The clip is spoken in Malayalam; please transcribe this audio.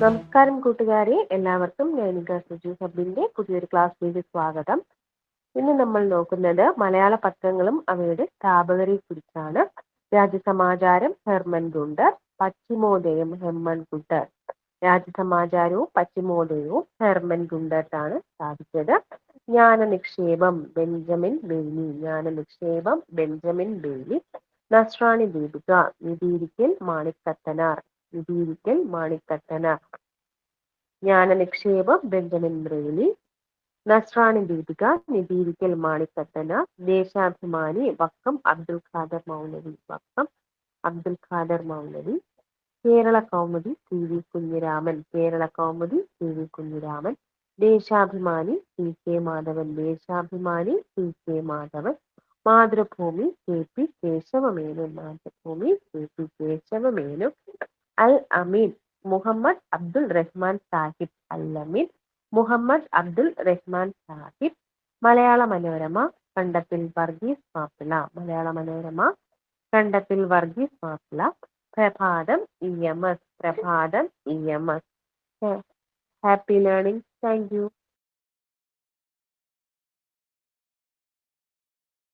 നമസ്കാരം കൂട്ടുകാരെ, എല്ലാവർക്കും നൈനിക സുജു ഹബിന്റെ പുതിയൊരു ക്ലാസ്സിലേക്ക് സ്വാഗതം. ഇന്ന് നമ്മൾ നോക്കുന്നത് മലയാള പത്രങ്ങളും അവയുടെ സ്ഥാപകരെ കുറിച്ചാണ്. Rajyasamacharam Hermann Gunder, പശ്ചിമോദയം Hermann Gunder. രാജ്യസമാചാരവും പശ്ചിമോദയവും Hermann ഗുണ്ടറാണ് സ്ഥാപിച്ചത്. ജ്ഞാന നിക്ഷേപം ബെഞ്ചമിൻ ബെയ്ലി. ജ്ഞാന നിക്ഷേപം ബെഞ്ചമിൻ ബെയ്ലി. നസ്രാണി ദീപിക നിധീരിക്കൽ മാണിക്കത്തനാർ. നിധീരിക്കൽ മാണിക്കത്തനാർ. ജ്ഞാന നിക്ഷേപം ബെഞ്ചമിൻ ബെയ്ലി. നസ്രാണി ദീപിക നിധീരിക്കൽ മാണിക്കത്തനാർ. ദേശാഭിമാനി വക്കം അബ്ദുൽ ഖാദർ മൗലവി. വക്കം അബ്ദുൽ ഖാദർ മൗലവി. Kerala Kaumudi T V Kunhiraman. Kerala Kaumudi T V Kunhiraman. Deshabhimani T K Madhavan. Deshabhimani T K Madhavan. Mathrubhumi K P Kesava Menon. Mathrubhumi K P Kesava Menon. അൽ അമീൻ മുഹമ്മദ് അബ്ദുൽ റഹ്മാൻ സാഹിബ്. അൽ അമീൻ മുഹമ്മദ് അബ്ദുൽ റഹ്മാൻ സാഹിബ്. മലയാള മനോരമ കണ്ടത്തിൽ വർഗീസ് മാപ്പിള. മലയാള മനോരമ കണ്ടത്തിൽ വർഗീസ് മാപ്പിള. പ്രഭാതം ഇ എം എസ്. പ്രഭാതം E M S. Happy learning. Thank you.